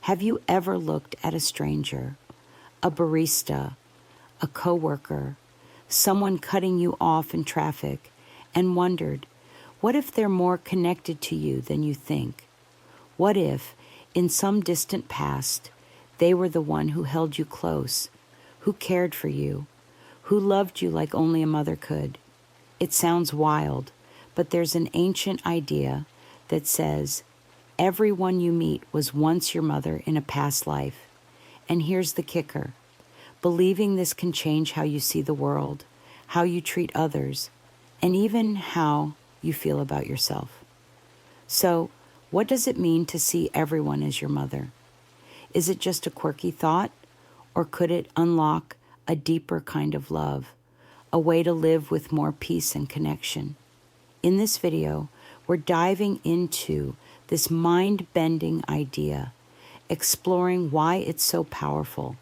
Have you ever looked at a stranger, a barista, a coworker, someone cutting you off in traffic, and wondered, what if they're more connected to you than you think? What if, in some distant past, they were the one who held you close, who cared for you, who loved you like only a mother could? It sounds wild, but there's an ancient idea that says everyone you meet was once your mother in a past life. And here's the kicker. Believing this can change how you see the world, how you treat others, and even how you feel about yourself. So, what does it mean to see everyone as your mother? Is it just a quirky thought, or could it unlock a deeper kind of love, a way to live with more peace and connection? In this video, we're diving into this mind-bending idea, exploring why it's so powerful,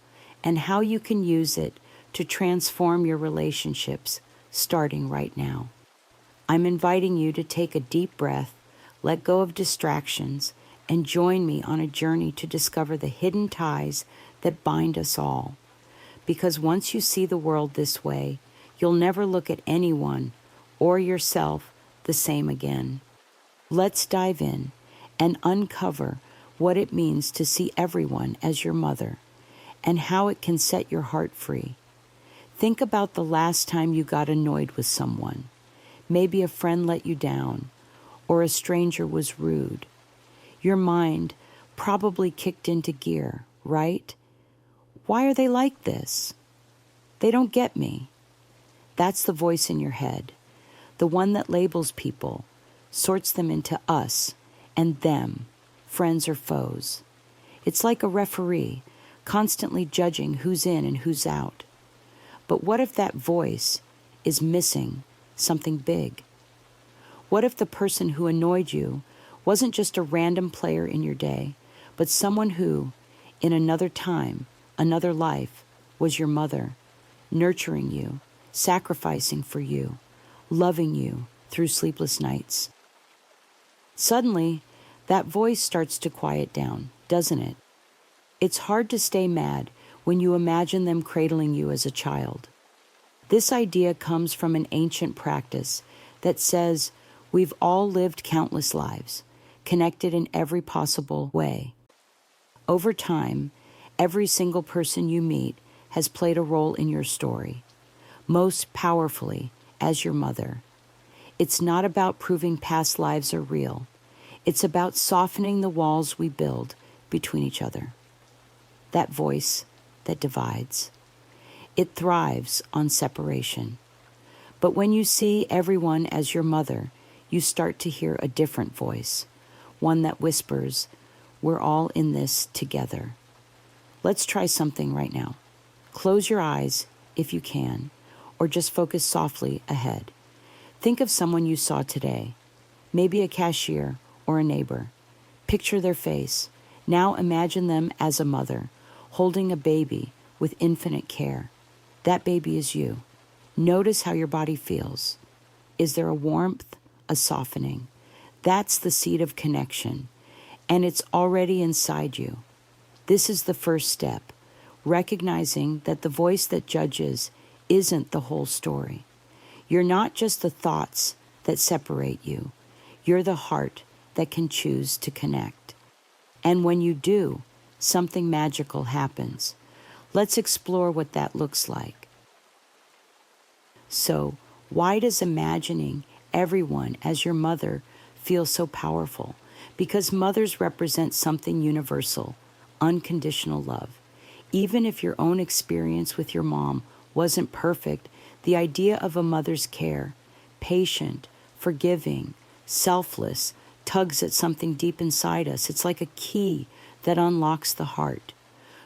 and how you can use it to transform your relationships starting right now. I'm inviting you to take a deep breath, let go of distractions, and join me on a journey to discover the hidden ties that bind us all. Because once you see the world this way, you'll never look at anyone or yourself the same again. Let's dive in and uncover what it means to see everyone as your mother and how it can set your heart free. Think about the last time you got annoyed with someone. Maybe a friend let you down, or a stranger was rude. Your mind probably kicked into gear, right? Why are they like this? They don't get me. That's the voice in your head, the one that labels people, sorts them into us and them, friends or foes. It's like a referee, constantly judging who's in and who's out. But what if that voice is missing something big? What if the person who annoyed you wasn't just a random player in your day, but someone who, in another time, another life, was your mother, nurturing you, sacrificing for you, loving you through sleepless nights? Suddenly, that voice starts to quiet down, doesn't it? It's hard to stay mad when you imagine them cradling you as a child. This idea comes from an ancient practice that says we've all lived countless lives, connected in every possible way. Over time, every single person you meet has played a role in your story, most powerfully as your mother. It's not about proving past lives are real. It's about softening the walls we build between each other. That voice that divides. It thrives on separation. But when you see everyone as your mother, you start to hear a different voice, one that whispers, we're all in this together. Let's try something right now. Close your eyes if you can, or just focus softly ahead. Think of someone you saw today, maybe a cashier or a neighbor. Picture their face. Now imagine them as a mother, holding a baby with infinite care. That baby is you. Notice how your body feels. Is there a warmth, a softening? That's the seed of connection, and it's already inside you. This is the first step, recognizing that the voice that judges isn't the whole story. You're not just the thoughts that separate you. You're the heart that can choose to connect. And when you do, something magical happens. Let's explore what that looks like. So, why does imagining everyone as your mother feel so powerful? Because mothers represent something universal, unconditional love. Even if your own experience with your mom wasn't perfect, the idea of a mother's care, patient, forgiving, selfless, tugs at something deep inside us. It's like a key that unlocks the heart.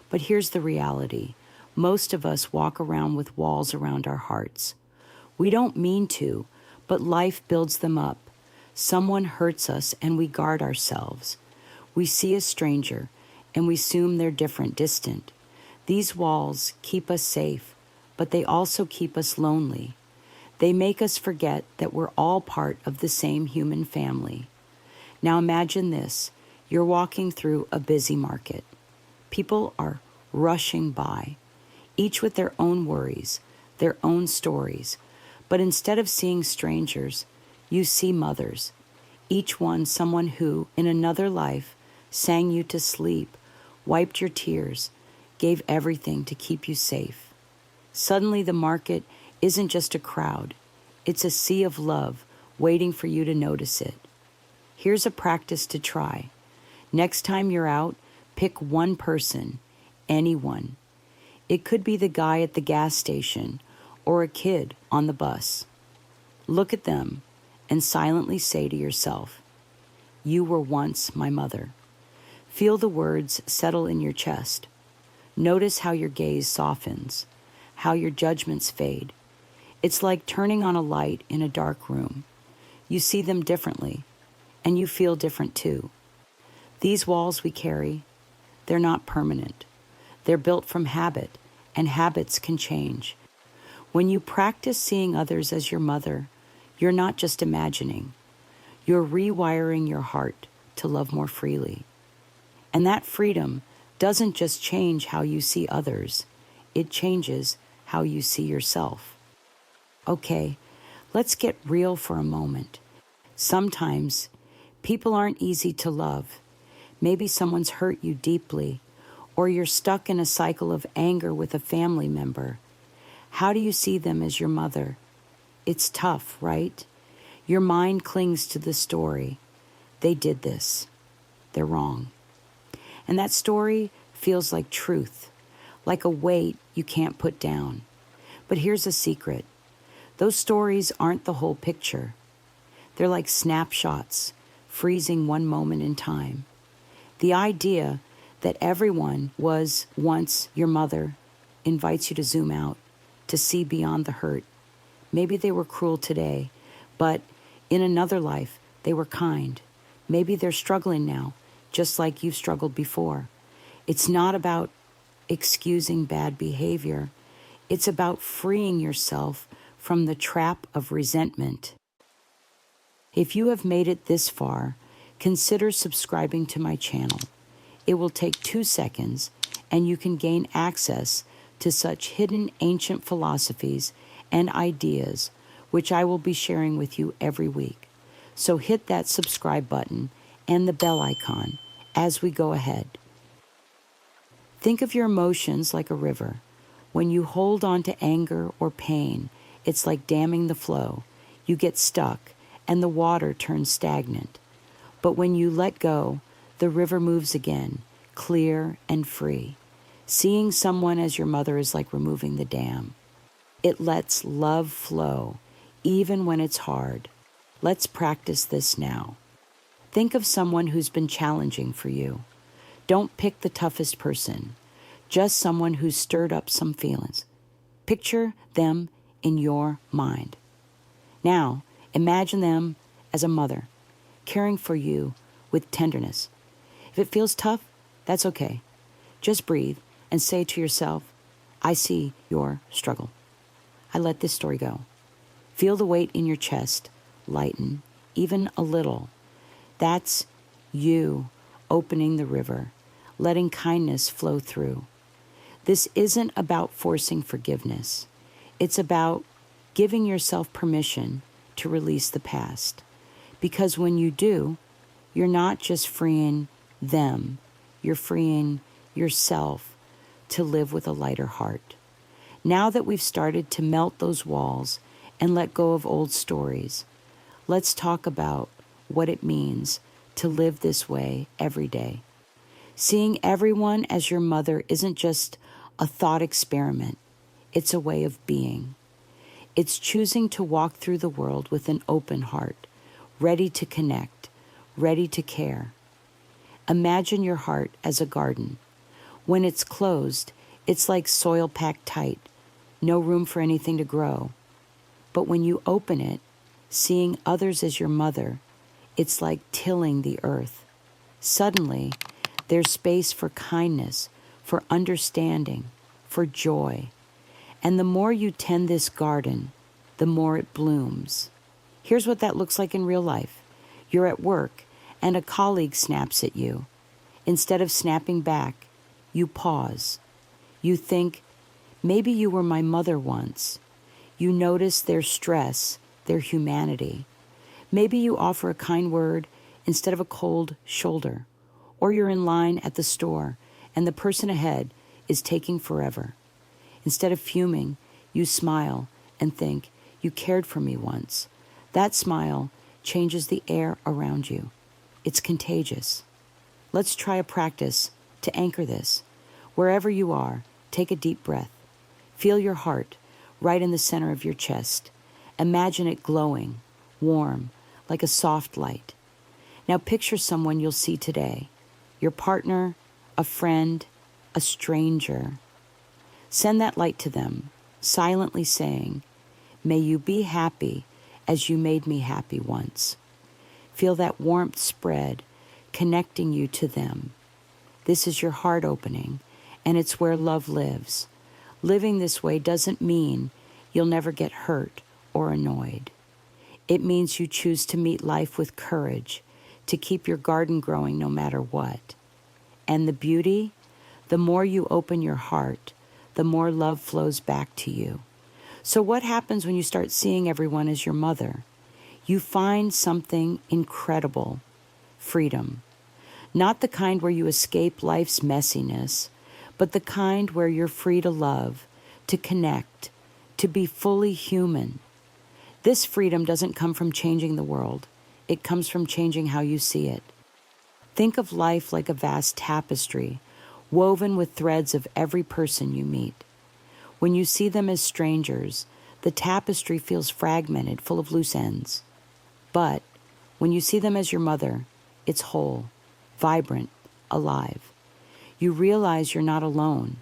But here's the reality. Most of us walk around with walls around our hearts. We don't mean to, but life builds them up. Someone hurts us and we guard ourselves. We see a stranger and we assume they're different, distant. These walls keep us safe, but they also keep us lonely. They make us forget that we're all part of the same human family. Now imagine this. You're walking through a busy market. People are rushing by, each with their own worries, their own stories. But instead of seeing strangers, you see mothers, each one someone who, in another life, sang you to sleep, wiped your tears, gave everything to keep you safe. Suddenly the market isn't just a crowd, it's a sea of love waiting for you to notice it. Here's a practice to try. Next time you're out, pick one person, anyone. It could be the guy at the gas station or a kid on the bus. Look at them and silently say to yourself, "You were once my mother." Feel the words settle in your chest. Notice how your gaze softens, how your judgments fade. It's like turning on a light in a dark room. You see them differently, and you feel different too. These walls we carry, they're not permanent. They're built from habit, and habits can change. When you practice seeing others as your mother, you're not just imagining. You're rewiring your heart to love more freely. And that freedom doesn't just change how you see others, it changes how you see yourself. Okay, let's get real for a moment. Sometimes people aren't easy to love. Maybe someone's hurt you deeply, or you're stuck in a cycle of anger with a family member. How do you see them as your mother? It's tough, right? Your mind clings to the story. They did this. They're wrong. And that story feels like truth, like a weight you can't put down. But here's a secret. Those stories aren't the whole picture. They're like snapshots, freezing one moment in time. The idea that everyone was once your mother invites you to zoom out, to see beyond the hurt. Maybe they were cruel today, but in another life, they were kind. Maybe they're struggling now, just like you've struggled before. It's not about excusing bad behavior. It's about freeing yourself from the trap of resentment. If you have made it this far, consider subscribing to my channel. It will take 2 seconds, and you can gain access to such hidden ancient philosophies and ideas, which I will be sharing with you every week. So hit that subscribe button and the bell icon as we go ahead. Think of your emotions like a river. When you hold on to anger or pain, it's like damming the flow. You get stuck, and the water turns stagnant. But when you let go, the river moves again, clear and free. Seeing someone as your mother is like removing the dam. It lets love flow, even when it's hard. Let's practice this now. Think of someone who's been challenging for you. Don't pick the toughest person, just someone who's stirred up some feelings. Picture them in your mind. Now, imagine them as a mother, caring for you with tenderness. If it feels tough, that's okay. Just breathe and say to yourself, "I see your struggle. I let this story go." Feel the weight in your chest lighten, even a little. That's you opening the river, letting kindness flow through. This isn't about forcing forgiveness. It's about giving yourself permission to release the past. Because when you do, you're not just freeing them, you're freeing yourself to live with a lighter heart. Now that we've started to melt those walls and let go of old stories, let's talk about what it means to live this way every day. Seeing everyone as your mother isn't just a thought experiment, it's a way of being. It's choosing to walk through the world with an open heart, ready to connect, ready to care. Imagine your heart as a garden. When it's closed, it's like soil packed tight, no room for anything to grow. But when you open it, seeing others as your mother, it's like tilling the earth. Suddenly, there's space for kindness, for understanding, for joy. And the more you tend this garden, the more it blooms. Here's what that looks like in real life. You're at work, and a colleague snaps at you. Instead of snapping back, You pause. You think, maybe you were my mother once. You notice their stress, their humanity. Maybe you offer a kind word instead of a cold shoulder. Or you're in line at the store and the person ahead is taking forever. Instead of fuming, you smile and think, you cared for me once. That smile changes the air around you. It's contagious. Let's try a practice to anchor this. Wherever you are, take a deep breath. Feel your heart right in the center of your chest. Imagine it glowing, warm, like a soft light. Now picture someone you'll see today. Your partner, a friend, a stranger. Send that light to them, silently saying, may you be happy as you made me happy once. Feel that warmth spread, connecting you to them. This is your heart opening, and it's where love lives. Living this way doesn't mean you'll never get hurt or annoyed. It means you choose to meet life with courage, to keep your garden growing no matter what. And the beauty, the more you open your heart, the more love flows back to you. So what happens when you start seeing everyone as your mother? You find something incredible, freedom. Not the kind where you escape life's messiness, but the kind where you're free to love, to connect, to be fully human. This freedom doesn't come from changing the world. It comes from changing how you see it. Think of life like a vast tapestry, woven with threads of every person you meet. When you see them as strangers, the tapestry feels fragmented, full of loose ends. But when you see them as your mother, it's whole, vibrant, alive. You realize you're not alone.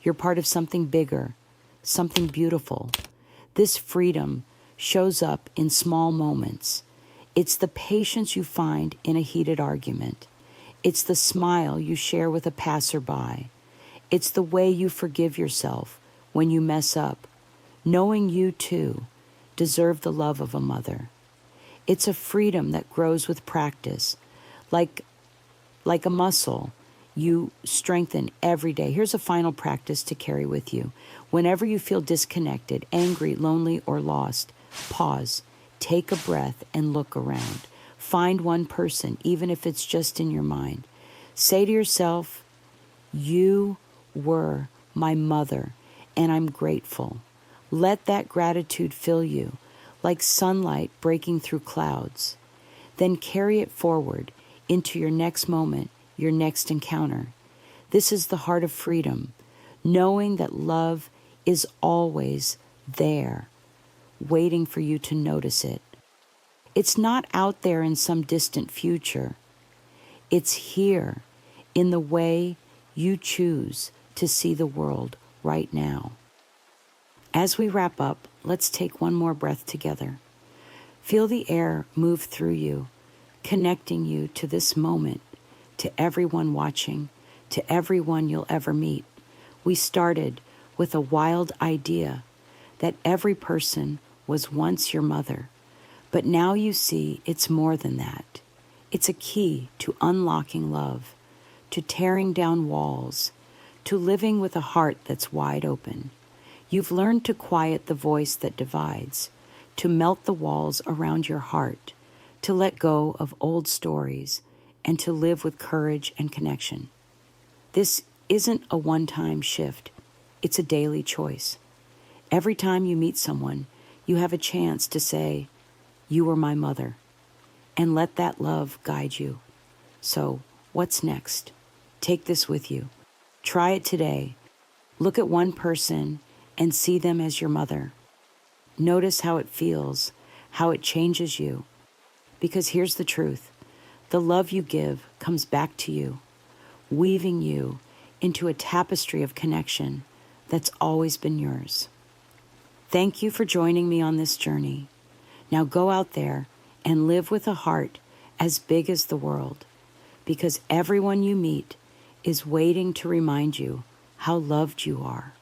You're part of something bigger, something beautiful. This freedom shows up in small moments. It's the patience you find in a heated argument. It's the smile you share with a passerby. It's the way you forgive yourself when you mess up, knowing you too deserve the love of a mother. It's a freedom that grows with practice, like a muscle you strengthen every day. Here's a final practice to carry with you. Whenever you feel disconnected, angry, lonely, or lost, pause, take a breath, and look around. Find one person, even if it's just in your mind. Say to yourself, you were my mother, and I'm grateful. Let that gratitude fill you, like sunlight breaking through clouds. Then carry it forward into your next moment, your next encounter. This is the heart of freedom, knowing that love is always there, waiting for you to notice it. It's not out there in some distant future. It's here in the way you choose to see the world right now. As we wrap up, let's take one more breath together. Feel the air move through you, connecting you to this moment, to everyone watching, to everyone you'll ever meet. We started with a wild idea that every person was once your mother, but now you see it's more than that. It's a key to unlocking love, to tearing down walls, to living with a heart that's wide open. You've learned to quiet the voice that divides, to melt the walls around your heart, to let go of old stories, and to live with courage and connection. This isn't a one-time shift. It's a daily choice. Every time you meet someone, you have a chance to say, you were my mother, and let that love guide you. So, what's next? Take this with you. Try it today. Look at one person and see them as your mother. Notice how it feels, how it changes you. Because here's the truth. The love you give comes back to you, weaving you into a tapestry of connection that's always been yours. Thank you for joining me on this journey. Now go out there and live with a heart as big as the world, because everyone you meet is waiting to remind you how loved you are.